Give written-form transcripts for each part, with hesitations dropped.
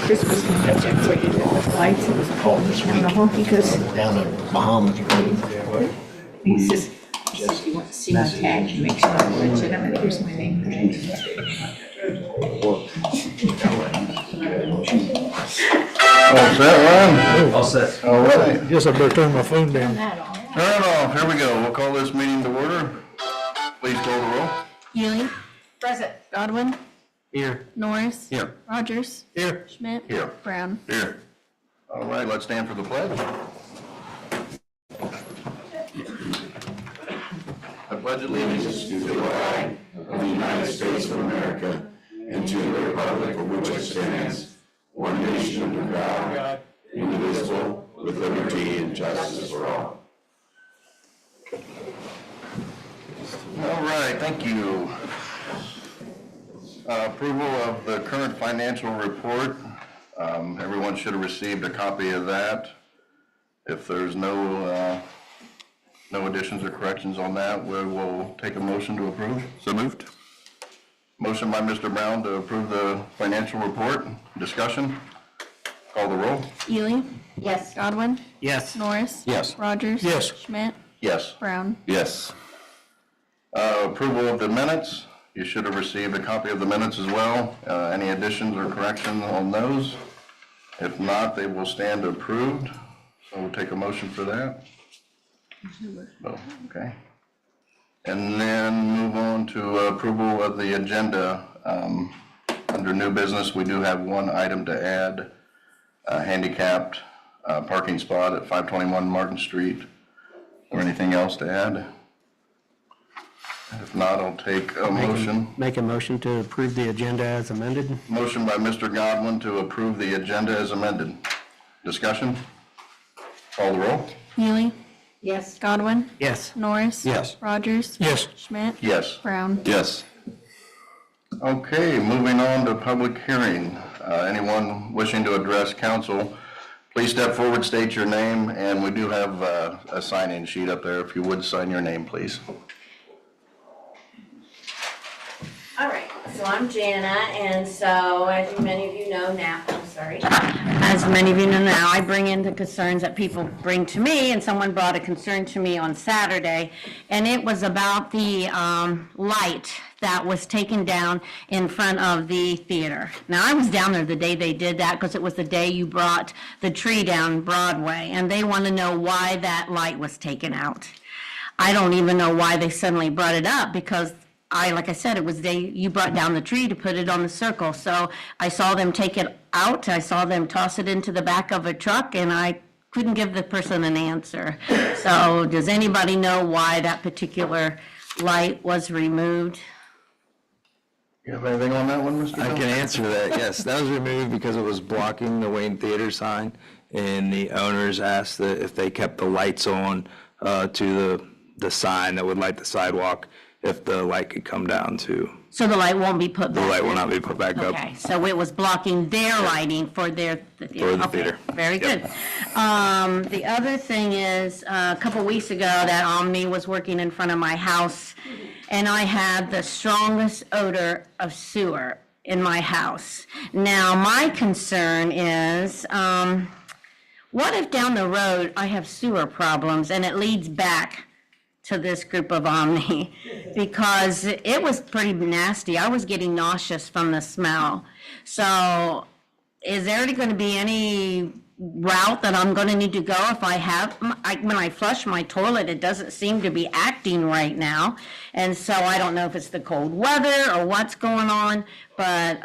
Christmas lights, it was cold down the hall because Down in Bahamas. he says, you want to see my tag, you make sure I punch it, I'm like, here's my name. All set, Ron? All set. All right. Guess I better turn my phone down. That all. Turn it off. Here we go. We'll call this meeting to order. Please call the roll. Ely, Present. Godwin, Here. Norris. Here. Rogers. Here. Schmidt. Here. Brown. Here. All right, let's stand for the pledge. I pledge allegiance to the flag of the United States of America and to the republic for which it stands, one nation under God, indivisible, with liberty and justice for all. All right, thank you. Approval of the current financial report. Everyone should have received a copy of that. If there's no additions or corrections on that, we will take a motion to approve. So moved. Motion by Mr. Brown to approve the financial report. Discussion. Call the roll. Ely, Yes. Godwin, Yes. Norris. Yes. Rogers. Yes. Schmidt. Yes. Brown. Yes. Approval of the minutes. You should have received a copy of the minutes as well. Any additions or corrections on those? If not, they will stand approved. So we'll take a motion for that. Oh, okay. And then move on to approval of the agenda. Under new business, we do have one item to add, handicapped parking spot at 521 Martin Street. Or anything else to add? If not, I'll take a motion. Make a motion to approve the agenda as amended. Motion by Mr. Godwin to approve the agenda as amended. Discussion? Call the roll. Ely, Yes. Godwin, Yes. Norris. Yes. Rogers. Yes. Schmidt. Yes. Brown. Yes. Okay, moving on to public hearing. Anyone wishing to address council, please step forward, state your name, and we do have a sign-in sheet up there. If you would sign your name, please. All right, so I'm Jana, and so as many of you know now, I'm sorry. As many of you know now, I bring in the concerns that people bring to me, and someone brought a concern to me on Saturday, and it was about the light that was taken down in front of the theater. Now, I was down there the day they did that because it was the day you brought the tree down Broadway, and they want to know why that light was taken out. I don't even know why they suddenly brought it up because like I said, it was you brought down the tree to put it on the circle. So I saw them take it out. I saw them toss it into the back of a truck, and I couldn't give the person an answer. So does anybody know why that particular light was removed? You have anything on that one, Mr. I Bell? can answer that, yes. That was removed because it was blocking the Wayne Theater sign, and the owners asked that if they kept the lights on to the sign that would light the sidewalk, if the light could come down to, So the light won't be put back? the light will not be put back up. Okay, so it was blocking their lighting for the theater. For the Okay, theater. very good. The other thing is, a couple weeks ago, that Omni was working in front of my house, and I had the strongest odor of sewer in my house. Now, my concern is, what if down the road I have sewer problems and it leads back to this group of Omni? Because it was pretty nasty. I was getting nauseous from the smell. So is there going to be any route that I'm going to need to go if I have, when I flush my toilet, it doesn't seem to be acting right now. And so I don't know if it's the cold weather or what's going on, but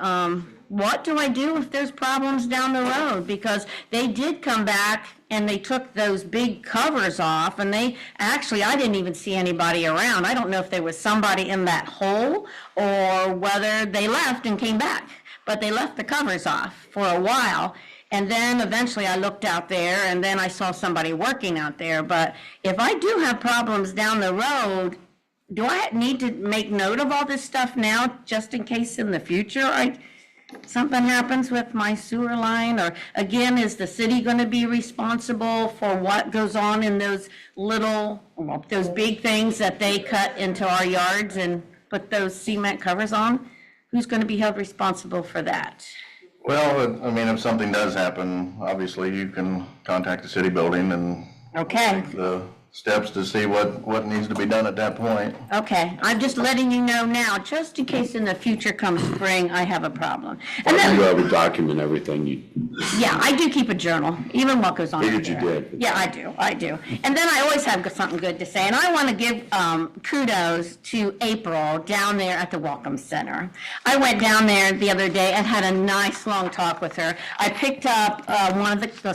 what do I do if there's problems down the road? Because they did come back and they took those big covers off, and I didn't even see anybody around. I don't know if there was somebody in that hole or whether they left and came back, but they left the covers off for a while. And then eventually I looked out there, and then I saw somebody working out there. But if I do have problems down the road, do I need to make note of all this stuff now, just in case in the future something happens with my sewer line? Or again, is the city going to be responsible for what goes on in those those big things that they cut into our yards and put those cement covers on? who's going to be held responsible for that? Well, I mean, if something does happen, obviously you can contact the city building and Okay, the steps to see what needs to be done at that point. okay. I'm just letting you know now, just in case in the future come spring, I have a problem. And You then, have to document everything you, yeah, I do keep a journal, even what goes on Figured you there. did. Yeah, I do. And then I always have something good to say, and I want to give kudos to April down there at the Welcome Center. I went down there the other day and had a nice long talk with her. I picked up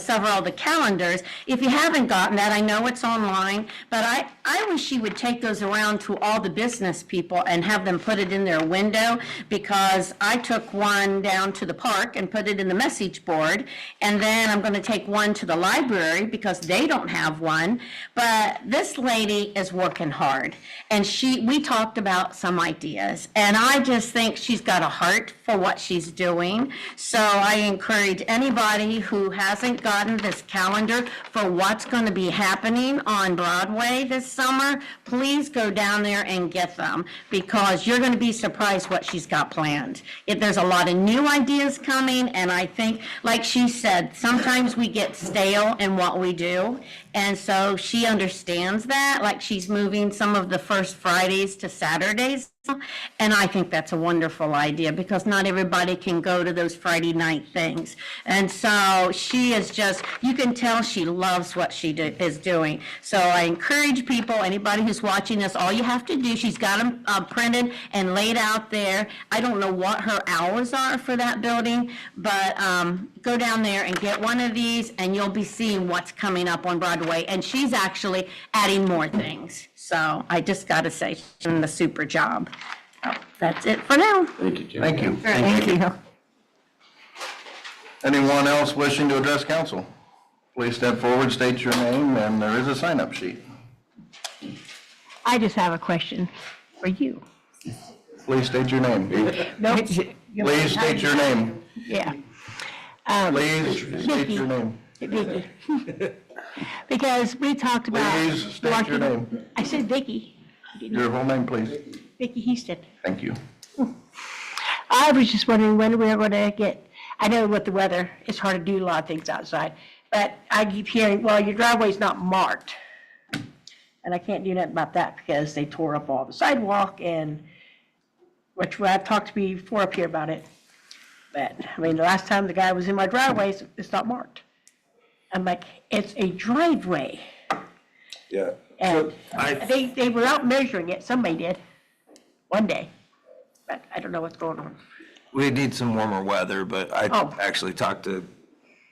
several of the calendars. If you haven't gotten that, I know it's online, but I wish she would take those around to all the business people and have them put it in their window, because I took one down to the park and put it in the message board, and then I'm going to take one to the library because they don't have one. But this lady is working hard, and we talked about some ideas, and I just think she's got a heart for what she's doing. So I encourage anybody who hasn't gotten this calendar for what's going to be happening on Broadway this summer, please go down there and get them, because you're going to be surprised what she's got planned. There's a lot of new ideas coming, and I think, like she said, sometimes we get stale in what we do, and so she understands that, like she's moving some of the first Fridays to Saturdays. And I think that's a wonderful idea, because not everybody can go to those Friday night things. And so she is just, you can tell she loves what she is doing. So I encourage people, anybody who's watching this, all you have to do, she's got them printed and laid out there. I don't know what her hours are for that building, but go down there and get one of these, and you'll be seeing what's coming up on Broadway. And she's actually adding more things. So I just got to say, she's doing a super job. So that's it for now. thank you, Jim. Thank you. Thank you. Anyone else wishing to address council? Please step forward, state your name, and there is a sign-up sheet. I just have a question for you. Please state your name. No, Please state your name. yeah. Please state your name. Vicky. Because we talked about. Please state your name. I said Vicky. Your whole name, please. Vicky Houston. Thank you. I was just wondering when we were going to get, I know with the weather, it's hard to do a lot of things outside, but I keep hearing, well, your driveway's not marked. And I can't do nothing about that because they tore up all the sidewalk, and, which I've talked to me before up here about it. But, I mean, the last time the guy was in my driveway, it's not marked. I'm like, it's a driveway. Yeah. And they were out measuring it, somebody did, one day. But I don't know what's going on. We need some warmer weather, but I Oh. actually talked to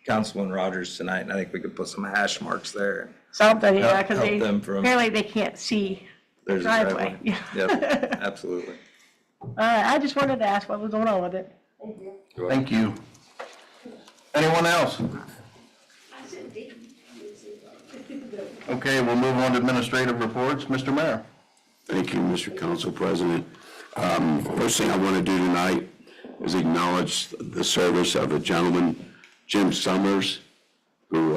Councilman Rogers tonight, and I think we could put some hash marks there. Something, yeah, Help- because help them from- apparently they can't see the There's a driveway. Yep, absolutely. I just wanted to ask what was going on with it. Thank you. Anyone else? Okay, we'll move on to administrative reports. Mr. Mayor. Thank you, Mr. Council President. First thing I want to do tonight is acknowledge the service of a gentleman, Jim Summers, who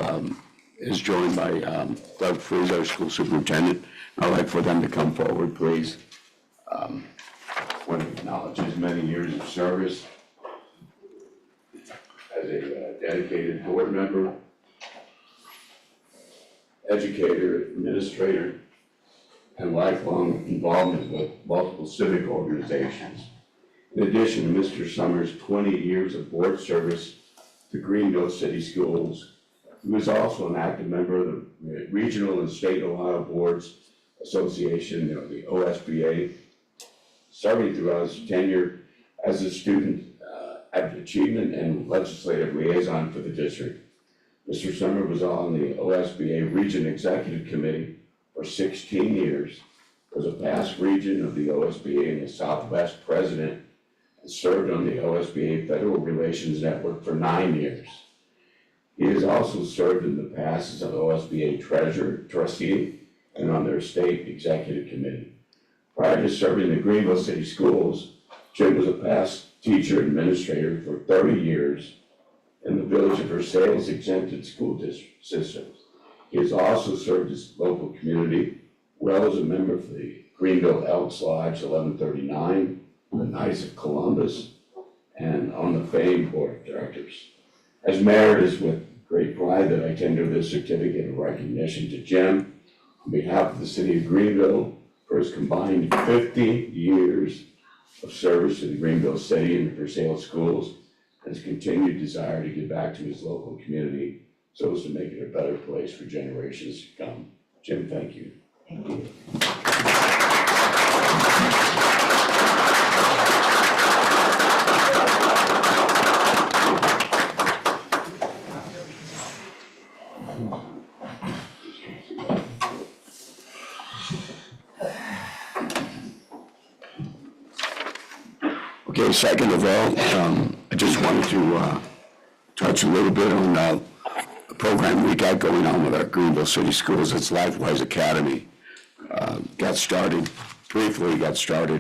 is joined by Doug Freeze, our school superintendent. I'd like for them to come forward, please. I want to acknowledge his many years of service as a dedicated board member, educator, administrator, and lifelong involvement with multiple civic organizations. In addition to Mr. Summers' 20 years of board service to Greenville City Schools, he was also an active member of the Regional and State Ohio Boards Association, the OSBA, serving throughout his tenure as a student achievement and legislative liaison for the district. Mr. Summer was on the OSBA Region Executive Committee for 16 years, was a past regent of the OSBA and the Southwest president, and served on the OSBA Federal Relations Network for 9 years. He has also served in the past as an OSBA treasurer, trustee, and on their state executive committee. Prior to serving the Greenville City Schools, Jim was a past teacher administrator for 30 years in the Village of Versailles exempted school district systems. He has also served his local community well as a member of the Greenville Elks Lodge 1139, the Knights of Columbus, and on the FAME Board of Directors. As mayor, it is with great pride that I tender this certificate of recognition to Jim on behalf of the city of Greenville for his combined 50 years of service to the Greenville city and the Versailles schools, and his continued desire to give back to his local community so as to make it a better place for generations to come. Jim, thank you. Thank you. Okay, second of all, I just wanted to touch a little bit on a program we got going on with our Greenville City Schools. It's LifeWise Academy. Got started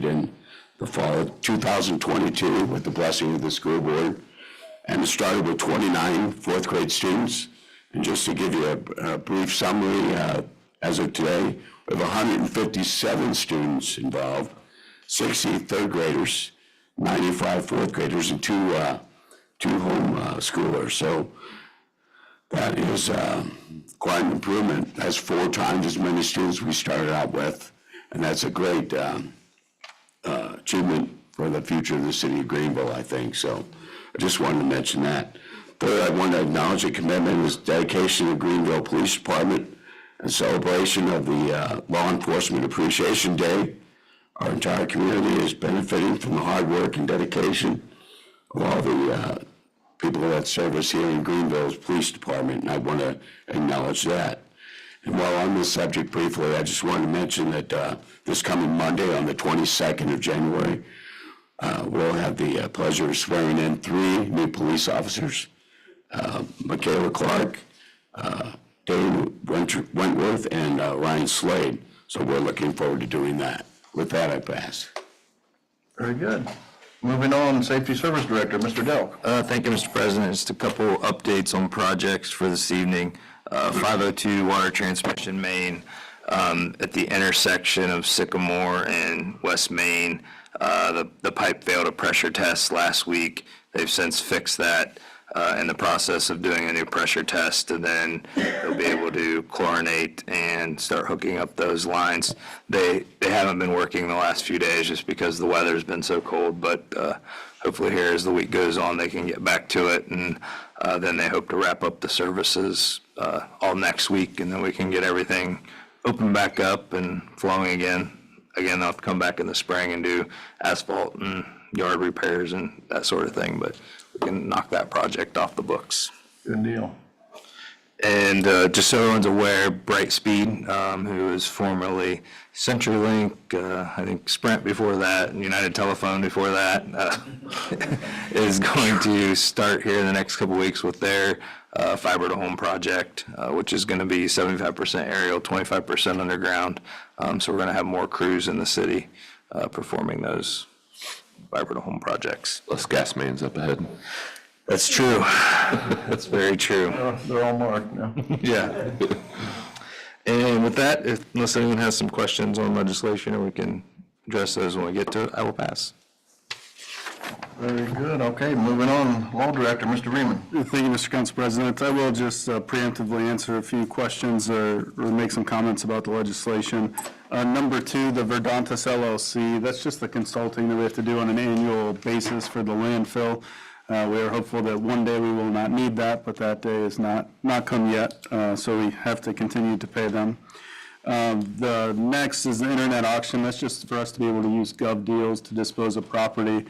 in the fall of 2022 with the blessing of the school board. And it started with 29 fourth grade students. And just to give you a brief summary, as of today, we have 157 students involved, 60 third graders, 95 fourth graders, and two home schoolers. So that is quite an improvement. That's 4 times as many students we started out with, and that's a great achievement for the future of the city of Greenville, I think. So I just wanted to mention that. Third, I want to acknowledge the commitment and dedication of the Greenville Police Department and celebration of the Law Enforcement Appreciation Day. Our entire community is benefiting from the hard work and dedication of all the people that serve us here in Greenville's Police Department, and I want to acknowledge that. And while on this subject briefly, I just wanted to mention that this coming Monday, on the 22nd of January, we'll have the pleasure of swearing in 3 new police officers, Michaela Clark, Dave Wentworth, and Ryan Slade. So we're looking forward to doing that. With that, I pass. Very good. Moving on, Safety Service Director, Mr. Delk. Thank you, Mr. President. Just a couple updates on projects for this evening. 502 water transmission main at the intersection of Sycamore and West Main. The pipe failed a pressure test last week. They've since fixed that. In the process of doing a new pressure test, and then they'll be able to chlorinate and start hooking up those lines. They haven't been working the last few days just because the weather's been so cold, but hopefully here as the week goes on, they can get back to it, and then they hope to wrap up the services all next week, and then we can get everything open back up and flowing again. Again, they'll have to come back in the spring and do asphalt and yard repairs and that sort of thing, but we can knock that project off the books. Good deal. And just so everyone's aware, Brightspeed, who is formerly CenturyLink, I think Sprint before that, and United Telephone before that, is going to start here in the next couple weeks with their fiber to home project, which is going to be 75% aerial, 25% underground. So we're going to have more crews in the city performing those fiber to home projects. Less gas mains up ahead. That's true. That's very true. They're all marked now. Yeah. And with that, unless anyone has some questions on legislation, or we can address those when we get to it, I will pass. Very good. Okay, moving on. Law Director, Mr. Freeman. Thank you, Mr. Council President. I will just preemptively answer a few questions or make some comments about the legislation. Number 2, the Verdantis LLC, that's just the consulting that we have to do on an annual basis for the landfill. We are hopeful that one day we will not need that, but that day is not come yet, so we have to continue to pay them. The next is the internet auction. That's just for us to be able to use gov deals to dispose of property.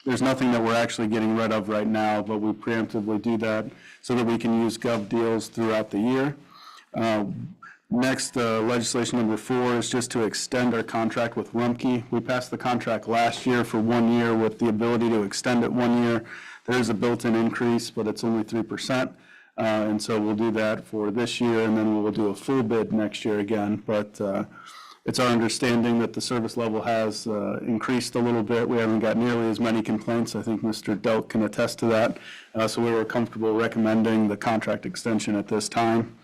There's nothing that we're actually getting rid of right now, but we preemptively do that so that we can use gov deals throughout the year. Next, legislation number 4 is just to extend our contract with Rumpke. We passed the contract last year for 1 year with the ability to extend it 1 year. There is a built-in increase, but it's only 3%. And so we'll do that for this year, and then we will do a full bid next year again. But it's our understanding that the service level has increased a little bit. We haven't got nearly as many complaints. I think Mr. Delk can attest to that. So we were comfortable recommending the contract extension at this time.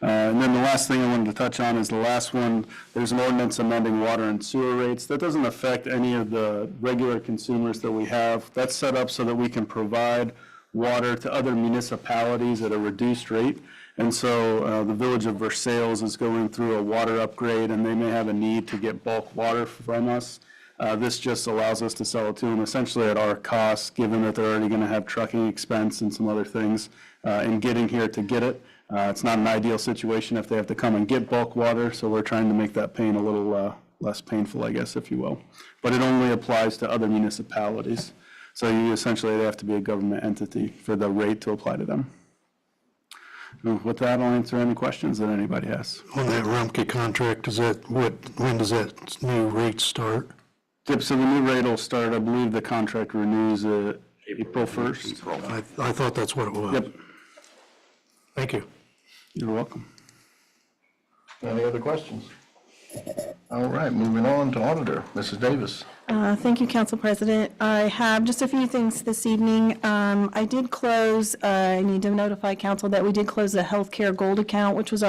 And then the last thing I wanted to touch on is the last one. There's an ordinance amending water and sewer rates. That doesn't affect any of the regular consumers that we have. That's set up so that we can provide water to other municipalities at a reduced rate. And so the village of Versailles is going through a water upgrade, and they may have a need to get bulk water from us. This just allows us to sell it to them essentially at our cost, given that they're already going to have trucking expense and some other things in getting here to get it. It's not an ideal situation if they have to come and get bulk water, so we're trying to make that pain a little less painful, I guess, if you will. But it only applies to other municipalities. So you essentially, they have to be a government entity for the rate to apply to them. With that, I'll answer any questions that anybody has. On that Rumpke contract, when does that new rate start? Yep, so the new rate will start, I believe the contract renews April 1st. I thought that's what it was. Yep, Thank you. you're welcome. Any other questions? All right, moving on to auditor, Mrs. Davis. Thank you, Council President. I have just a few things this evening. I did close, I need to notify council that we did close the healthcare gold account, which was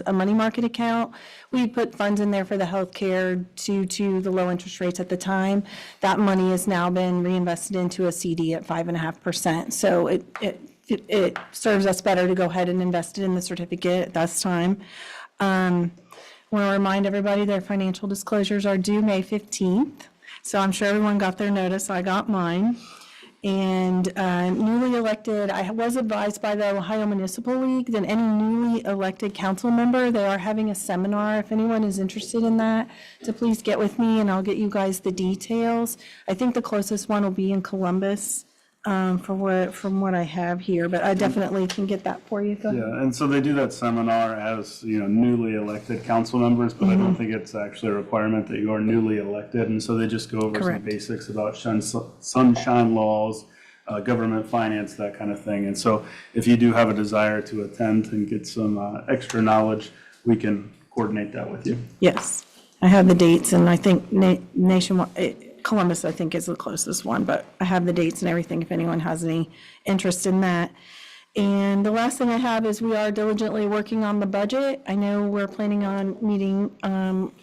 a money market account. We put funds in there for the healthcare due to the low interest rates at the time. That money has now been reinvested into a CD at 5.5%. So it serves us better to go ahead and invest it in the certificate at this time. I want to remind everybody their financial disclosures are due May 15th. So I'm sure everyone got their notice. I got mine. And newly elected, I was advised by the Ohio Municipal League that any newly elected council member, they are having a seminar. If anyone is interested in that, to please get with me and I'll get you guys the details. I think the closest one will be in Columbus. From what I have here, but I definitely can get that for you. Go ahead. Yeah, and so they do that seminar as, newly elected council members, but I don't think it's actually a requirement that you are newly elected. And so they just go over some Correct. basics about sunshine laws, government finance, that kind of thing. And so if you do have a desire to attend and get some extra knowledge, we can coordinate that with you. Yes, I have the dates, and I think nationwide, Columbus, I think, is the closest one, but I have the dates and everything if anyone has any interest in that. And the last thing I have is we are diligently working on the budget. I know we're planning on meeting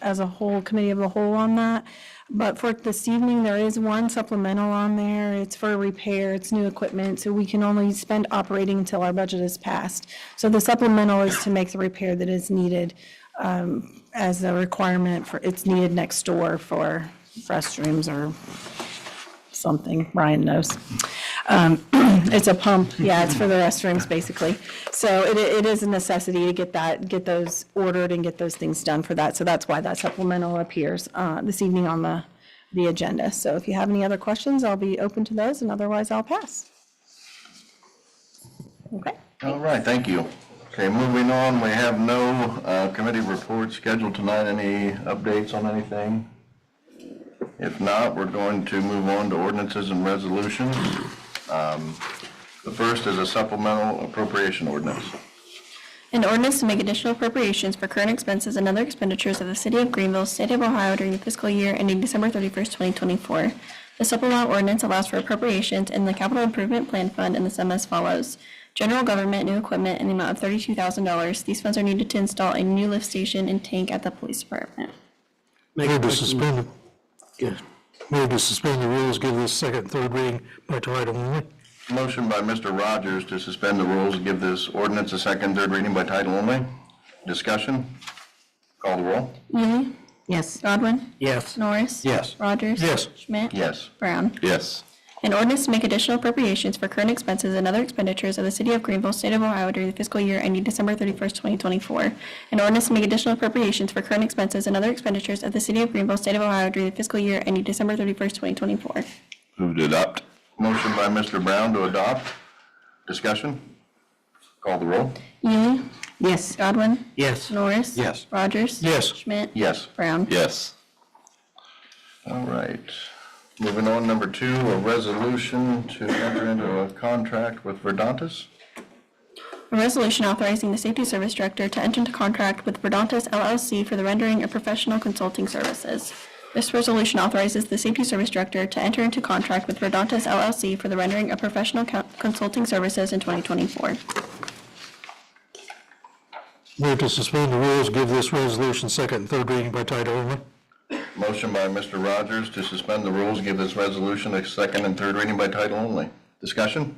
as a whole, committee of the whole on that. But for this evening, there is one supplemental on there. It's for repair, it's new equipment, so we can only spend operating until our budget is passed. So the supplemental is to make the repair that is needed as a requirement for, it's needed next door for restrooms or something, Ryan knows. It's a pump, yeah, it's for the restrooms, basically. So it is a necessity to get those ordered and get those things done for that. So that's why that supplemental appears this evening on the agenda. So if you have any other questions, I'll be open to those, and otherwise I'll pass. Okay. All right, thank you. Okay, moving on, we have no committee reports scheduled tonight. Any updates on anything? If not, we're going to move on to ordinances and resolutions. The first is a supplemental appropriation ordinance. An ordinance to make additional appropriations for current expenses and other expenditures of the City of Greenville, State of Ohio during the fiscal year ending December 31st, 2024. The supplemental ordinance allows for appropriations in the Capital Improvement Plan Fund in the sum as follows. General government, new equipment in the amount of $32,000. These funds are needed to install a new lift station and tank at the police department. Move to suspend. Move to suspend the rules, give this second and third reading by title only. Motion by Mr. Rogers to suspend the rules and give this ordinance a second, third reading by title only. Discussion? Call the roll. Neely? Yes. Godwin? Yes. Norris? Yes. Rogers? Yes. Schmidt? Yes. Brown? Yes. An ordinance to make additional appropriations for current expenses and other expenditures of the City of Greenville, State of Ohio during the fiscal year ending December 31st, 2024. An ordinance to make additional appropriations for current expenses and other expenditures of the City of Greenville, State of Ohio during the fiscal year ending December 31st, 2024. Move to adopt. Motion by Mr. Brown to adopt. Discussion? Call the roll. Neely? Yes. Godwin? Yes. Norris? Yes. Rogers? Yes. Schmidt? Yes. Brown? Yes. All right. Moving on, number 2, a resolution to enter into a contract with Verdantis. A resolution authorizing the Safety Service Director to enter into contract with Verdantis LLC for the rendering of professional consulting services. This resolution authorizes the Safety Service Director to enter into contract with Verdantis LLC for the rendering of professional consulting services in 2024. Move to suspend the rules, give this resolution second and third reading by title only. Motion by Mr. Rogers to suspend the rules, give this resolution a second and third reading by title only. Discussion?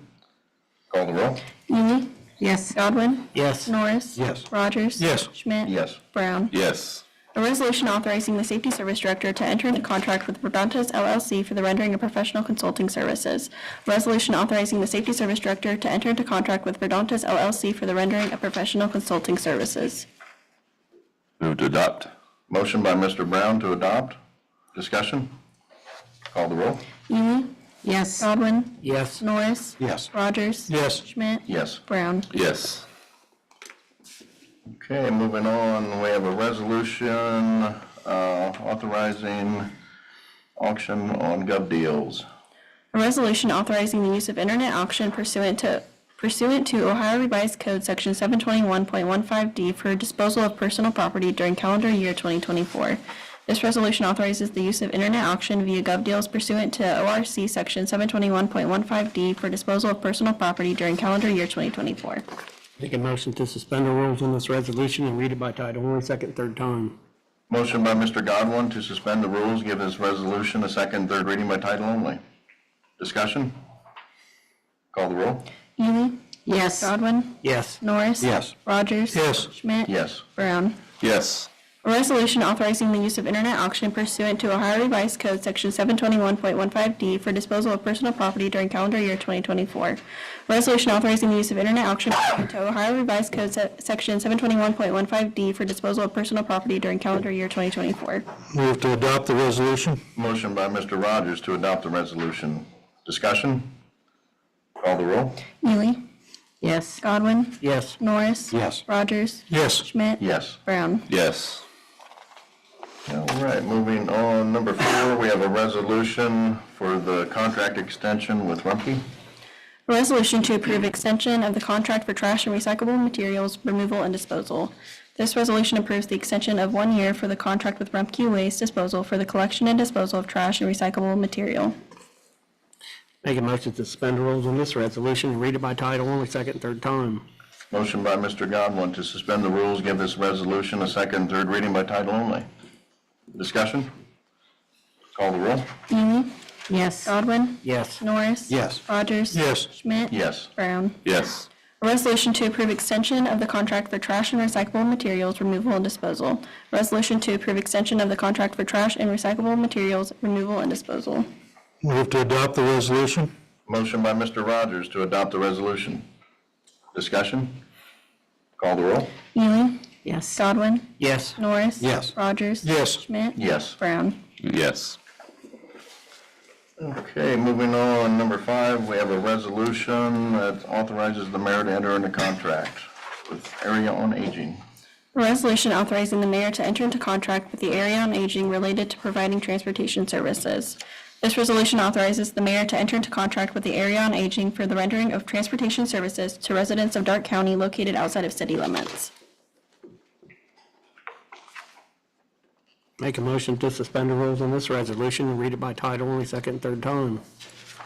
Call the roll. Ely, Yes. Godwin, Yes. Norris. Yes. Rogers. Yes. Schmidt. Yes. Brown. Yes. A resolution authorizing the Safety Service Director to enter into contract with Verdontas LLC for the rendering of professional consulting services. A resolution authorizing the Safety Service Director to enter into contract with Verdontas LLC for the rendering of professional consulting services. Move to adopt. Motion by Mr. Brown to adopt. Discussion? Call the roll. Ely, Yes. Godwin, Yes. Norris. Yes. Rogers. Yes. Schmidt. Yes. Brown. Yes. Okay, moving on, we have a resolution authorizing auction on gov deals. A resolution authorizing the use of internet auction pursuant to Ohio Revised Code Section 721.15D for disposal of personal property during calendar year 2024. This resolution authorizes the use of internet auction via GovDeals pursuant to ORC Section 721.15D for disposal of personal property during calendar year 2024. Make a motion to suspend the rules on this resolution and read it by title only, second, third time. Motion by Mr. Godwin to suspend the rules, give this resolution a second and third reading by title only. Discussion? Call the roll. Ely, Yes. Godwin, Yes. Norris. Yes. Rogers. Yes. Schmidt. Yes. Brown. Yes. A resolution authorizing the use of internet auction pursuant to Ohio Revised Code Section 721.15D for disposal of personal property during calendar year 2024. A resolution authorizing the use of internet auction pursuant to Ohio Revised Code Section 721.15D for disposal of personal property during calendar year 2024. Move to adopt the resolution. Motion by Mr. Rogers to adopt the resolution. Discussion? Call the roll. Ely, Yes. Godwin, Yes. Norris. Yes. Rogers. Yes. Schmidt. Yes. Brown. Yes. All right, moving on, number 4, we have a resolution for the contract extension with Rumpke. A resolution to approve extension of the contract for trash and recyclable materials removal and disposal. This resolution approves the extension of 1 year for the contract with Rumpke Waste Disposal for the collection and disposal of trash and recyclable material. Make a motion to suspend the rules on this resolution and read it by title only, second, third time. Motion by Mr. Godwin to suspend the rules, give this resolution a second and third reading by title only. Discussion? Call the roll. Ely, Yes. Godwin, Yes. Norris. Yes. Rogers. Yes. Schmidt. Yes. Brown. Yes. A resolution to approve extension of the contract for trash and recyclable materials removal and disposal. Resolution to approve extension of the contract for trash and recyclable materials removal and disposal. Move to adopt the resolution. Motion by Mr. Rogers to adopt the resolution. Discussion? Call the roll. Ely, Yes. Godwin, Yes. Norris. Yes. Rogers. Yes. Schmidt. Yes. Brown. Yes. Okay, moving on, number 5, we have a resolution that authorizes the mayor to enter into contract with Area on Aging. A resolution authorizing the mayor to enter into contract with the Area on Aging related to providing transportation services. This resolution authorizes the mayor to enter into contract with the Area on Aging for the rendering of transportation services to residents of Darke County located outside of city limits. Make a motion to suspend the rules on this resolution and read it by title only, second, third time.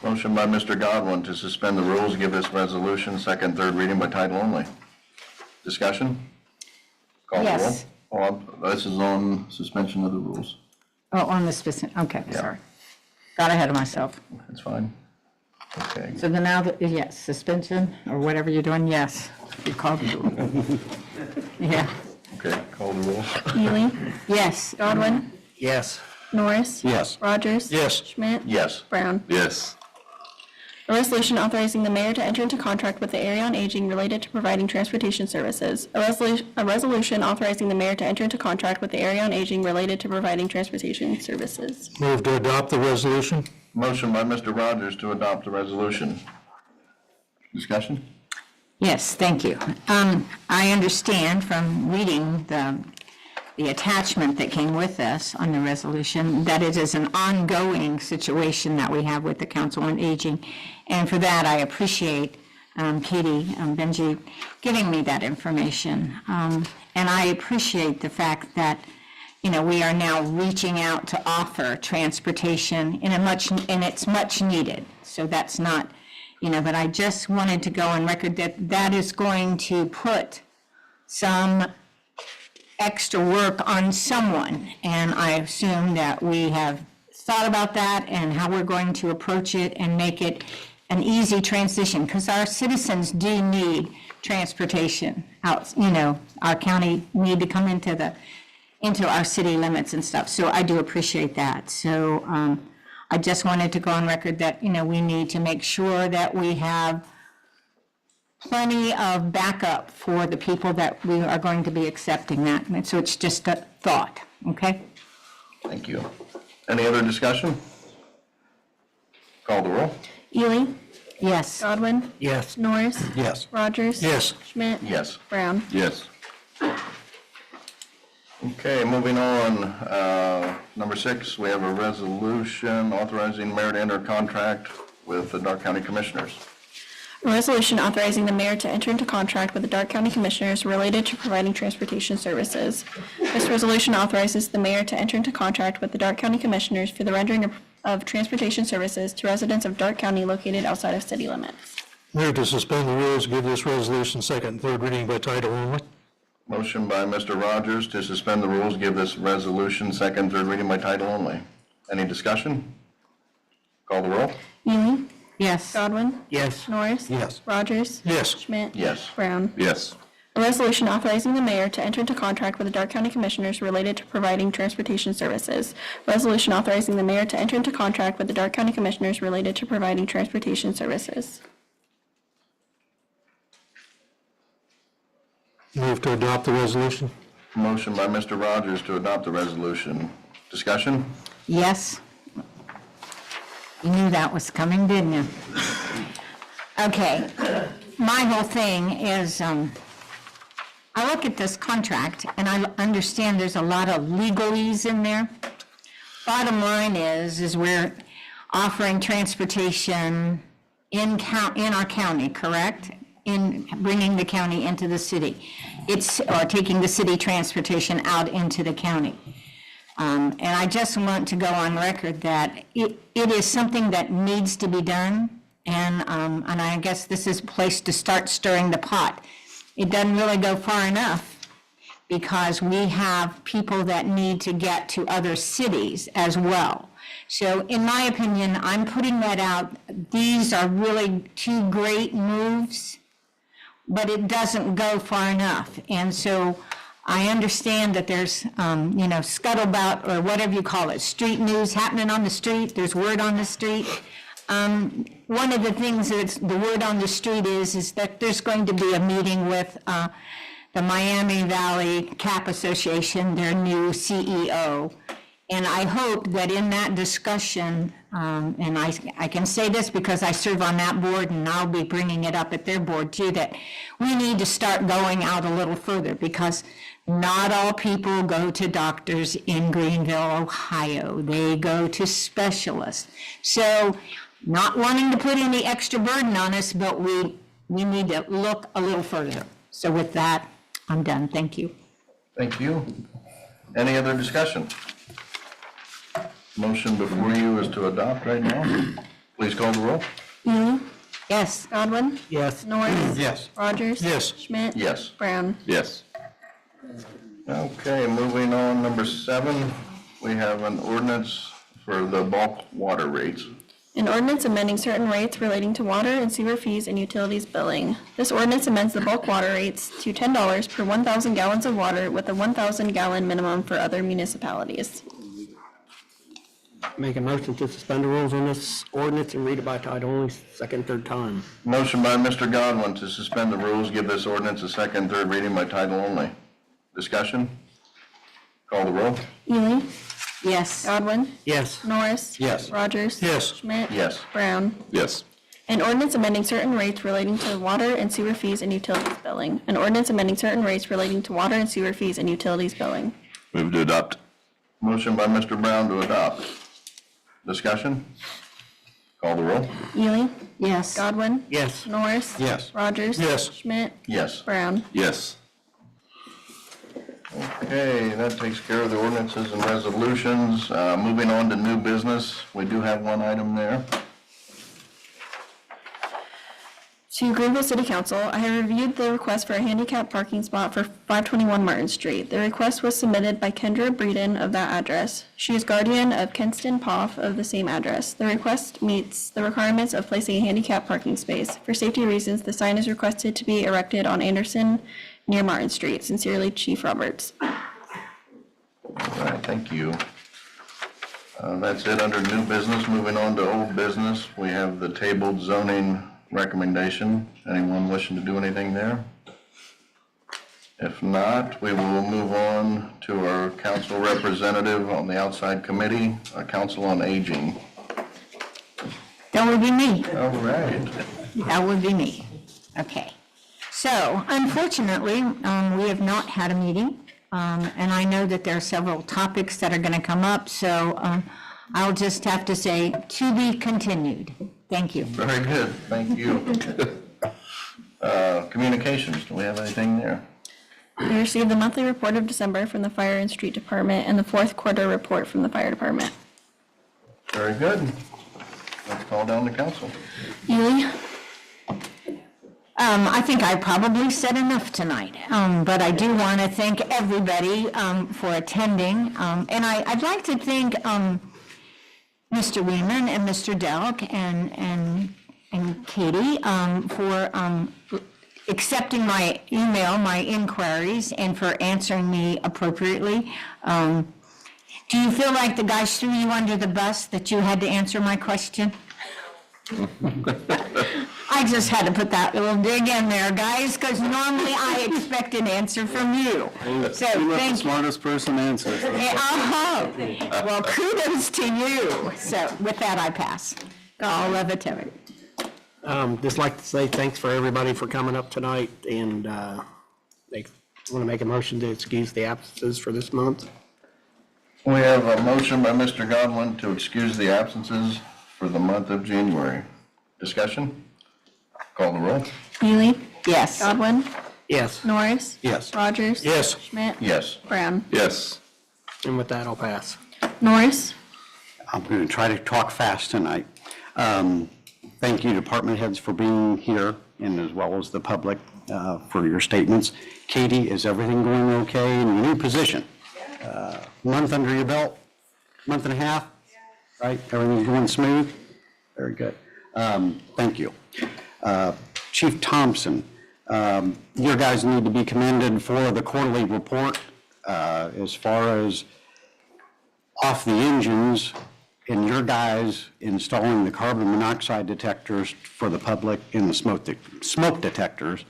Motion by Mr. Godwin to suspend the rules, give this resolution second, third reading by title only. Discussion? Call the roll. Yes. This is on suspension of the rules. Oh, on the specific, okay, Yeah. sorry. Got ahead of myself. That's fine. Okay. So then now, yes, suspension or whatever you're doing, yes. You called the Yeah. Okay, call the roll. Ely, Yes. Godwin, Yes. Norris. Yes. Rogers. Yes. Schmidt. Yes. Brown. Yes. A resolution authorizing the mayor to enter into contract with the Area on Aging related to providing transportation services. A resolution authorizing the mayor to enter into contract with the Area on Aging related to providing transportation services. Move to adopt the resolution. Motion by Mr. Rogers to adopt the resolution. Discussion? Yes, thank you. I understand from reading the attachment that came with us on the resolution that it is an ongoing situation that we have with the Council on Aging. And for that, I appreciate Katie Benji giving me that information. And I appreciate the fact that, you know, we are now reaching out to offer transportation and it's much needed. So that's not, you know, but I just wanted to go on record that that is going to put some extra work on someone. And I assume that we have thought about that and how we're going to approach it and make it an easy transition, because our citizens do need transportation out, our county need to come into our city limits and stuff. So I do appreciate that. So I just wanted to go on record that, we need to make sure that we have plenty of backup for the people that we are going to be accepting that. And so it's just a thought, okay? Thank you. Any other discussion? Call the roll. Ely, Yes. Godwin, Yes. Norris, Yes. Rogers. Yes. Schmidt. Yes. Brown. Yes. Okay, moving on, number 6, we have a resolution authorizing mayor to enter contract with the Dark County Commissioners. A resolution authorizing the mayor to enter into contract with the Dark County Commissioners related to providing transportation services. This resolution authorizes the mayor to enter into contract with the Dark County Commissioners for the rendering of transportation services to residents of Dark County located outside of city limits. Move to suspend the rules, give this resolution second and third reading by title only. Motion by Mr. Rogers to suspend the rules, give this resolution second, third reading by title only. Any discussion? Call the roll. Ely, Yes. Godwin, Yes. Norris. Yes. Rogers. Yes. Schmidt. Yes. Brown. Yes. A resolution authorizing the mayor to enter into contract with the Dark County Commissioners related to providing transportation services. Resolution authorizing the mayor to enter into contract with the Dark County Commissioners related to providing transportation services. Move to adopt the resolution. Motion by Mr. Rogers to adopt the resolution. Discussion? Yes. You knew that was coming, didn't you? Okay, my whole thing is, I look at this contract, and I understand there's a lot of legalese in there. Bottom line is we're offering transportation in our county, correct? In bringing the county into the city. Or taking the city transportation out into the county. And I just want to go on record that it is something that needs to be done, and I guess this is a place to start stirring the pot. It doesn't really go far enough, because we have people that need to get to other cities as well. So in my opinion, I'm putting that out. These are really two great moves, but it doesn't go far enough. And so I understand that there's, scuttlebutt, or whatever you call it, street news happening on the street, there's word on the street. One of the things that's the word on the street is that there's going to be a meeting with the Miami Valley CAP Association, their new CEO. And I hope that in that discussion, and I can say this because I serve on that board, and I'll be bringing it up at their board too, that we need to start going out a little further, because not all people go to doctors in Greenville, Ohio. They go to specialists. So not wanting to put any extra burden on us, but we need to look a little further. So with that, I'm done. Thank you. Thank you. Any other discussion? Motion before you is to adopt right now. Please call the roll. Ely, Yes. Godwin, Yes. Norris. Yes. Rogers. Yes. Schmidt. Yes. Brown. Yes. Okay, moving on, number 7, we have an ordinance for the bulk water rates. An ordinance amending certain rates relating to water and sewer fees and utilities billing. This ordinance amends the bulk water rates to $10 per 1,000 gallons of water, with a 1,000 gallon minimum for other municipalities. Make a motion to suspend the rules on this ordinance and read it by title only, second, third time. Motion by Mr. Godwin to suspend the rules, give this ordinance a second, third reading by title only. Discussion? Call the roll. Ely, Yes. Godwin, Yes. Norris. Yes. Rogers. Yes. Schmidt. Yes. Brown. Yes. An ordinance amending certain rates relating to water and sewer fees and utilities billing. An ordinance amending certain rates relating to water and sewer fees and utilities billing. Move to adopt. Motion by Mr. Brown to adopt. Discussion? Call the roll. Ely, Yes. Godwin. Yes. Norris. Yes. Rogers. Yes. Schmidt. Yes. Brown. Yes. Okay, that takes care of the ordinances and resolutions. Moving on to new business, we do have one item there. To Greenville City Council, I have reviewed the request for a handicap parking spot for 521 Martin Street. The request was submitted by Kendra Breeden of that address. She is guardian of Kenston Poff of the same address. The request meets the requirements of placing a handicap parking space. For safety reasons, the sign is requested to be erected on Anderson near Martin Street. Sincerely, Chief Roberts. All right, thank you. That's it under new business. Moving on to old business, we have the tabled zoning recommendation. Anyone wishing to do anything there? If not, we will move on to our council representative on the outside committee, our Council on Aging. That would be me. All right. That would be me. Okay. So unfortunately, we have not had a meeting, and I know that there are several topics that are going to come up, so I'll just have to say, to be continued. Thank you. Very good, thank you. Communications, do we have anything there? We received the monthly report of December from the Fire and Street Department and the fourth quarter report from the Fire Department. Very good. Let's call down the council. Ely? I think I probably said enough tonight, but I do want to thank everybody for attending. And I'd like to thank Mr. Weeman and Mr. Delk and Katie for accepting my email, my inquiries, and for answering me appropriately. Do you feel like the guys threw you under the bus that you had to answer my question? I just had to put that little dig in there, guys, because normally I expect an answer from you. So You let the thank you. smartest person answer. Well, kudos to you. So with that, I pass. All levity. Just like to say thanks for everybody for coming up tonight, and want to make a motion to excuse the absences for this month. We have a motion by Mr. Godwin to excuse the absences for the month of January. Discussion? Call the roll. Ely? Yes. Godwin? Yes. Norris? Yes. Rogers? Yes. Schmidt? Yes. Brown? Yes. And with that, I'll pass. Norris? I'm going to try to talk fast tonight. Thank you, department heads, for being here, and as well as the public for your statements. Katie, is everything going okay in your new position? Month under your belt? Month and a half? Right? Everything's going smooth? Very good. Thank you. Chief Thompson, your guys need to be commended for the quarterly report as far as off the engines and your guys installing the carbon monoxide detectors for the public in the smoke detectors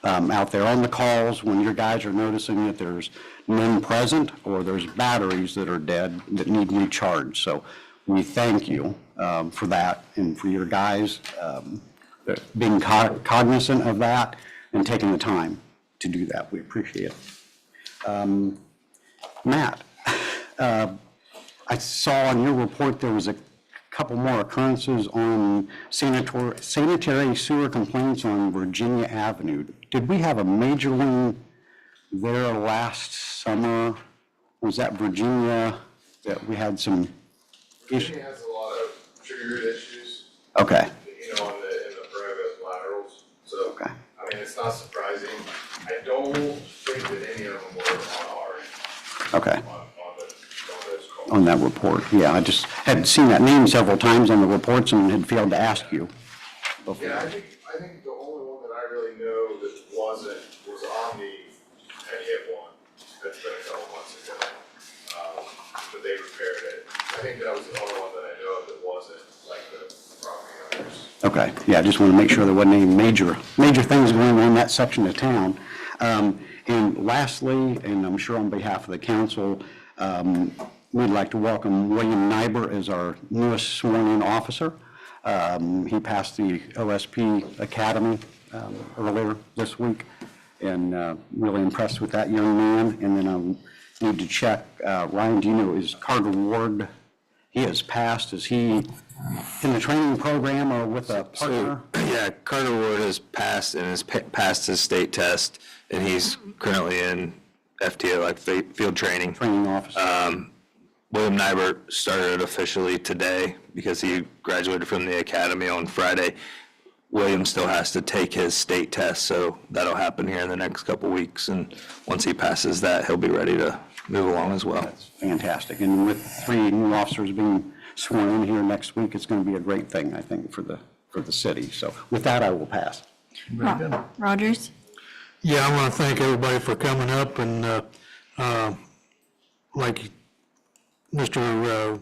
out there on the calls when your guys are noticing that there's none present or there's batteries that are dead that need recharged. So we thank you for that and for your guys being cognizant of that and taking the time to do that. We appreciate it. Matt, I saw on your report there was a couple more occurrences on sanitary sewer complaints on Virginia Avenue. Did we have a major one there last summer? Was that Virginia that we had some issues? Virginia has a lot of triggered issues, Okay, in the private laterals, so, okay, I mean, it's not surprising. I don't think that any of them were on our end, okay. on those calls. On that report, yeah, I just had seen that name several times on the reports and had failed to ask you before. Yeah, I think the only one that I really know that wasn't was on the Penny one. That's been a couple months ago. But they repaired it. I think that was the only one that I know of that wasn't like the property owners. Okay, yeah, I just want to make sure there wasn't any major things going on in that section of town. And lastly, and I'm sure on behalf of the council, we'd like to welcome William Nyber as our newest sworn-in officer. He passed the OSP Academy earlier this week, and really impressed with that young man. And then I need to check, Ryan, do you know, is Carter Ward, he has passed, is he in the training program or with a partner? Yeah, Carter Ward has passed and has passed his state test, and he's currently in FTA, like field training. Training officer. William Nyber started officially today because he graduated from the academy on Friday. William still has to take his state test, so that'll happen here in the next couple weeks. And once he passes that, he'll be ready to move along as well. Fantastic. And with 3 new officers being sworn in here next week, it's going to be a great thing, I think, for the city. So with that, I will pass. Rogers? Yeah, I want to thank everybody for coming up, and like Mr.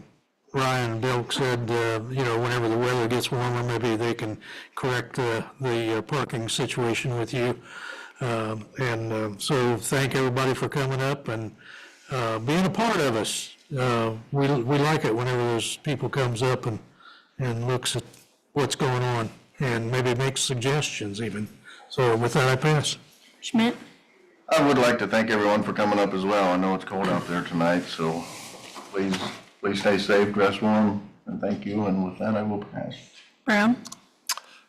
Ryan Bilk said, whenever the weather gets warmer, maybe they can correct the parking situation with you. So thank everybody for coming up and being a part of us. We like it whenever those people comes up and looks at what's going on and maybe makes suggestions even. So with that, I pass. Schmidt? I would like to thank everyone for coming up as well. I know it's cold out there tonight, so please stay safe, dress warm, and thank you. And with that, I will pass. Brown?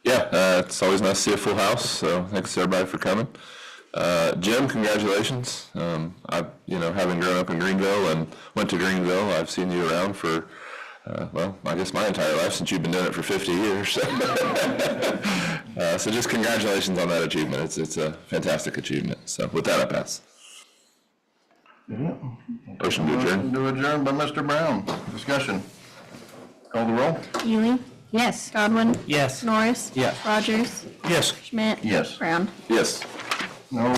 Yeah, it's always nice to see a full house, so thanks to everybody for coming. Jim, congratulations. Having grown up in Greenville and went to Greenville, I've seen you around for, I guess my entire life, since you've been doing it for 50 years. So just congratulations on that achievement. It's a fantastic achievement. So with that, I pass. Motion to adjourn. Motion to adjourn by Mr. Brown. Discussion. Call the roll. Ely? Yes. Godwin? Yes. Norris? Yes. Rogers? Yes. Schmidt? Yes. Brown? Yes. No.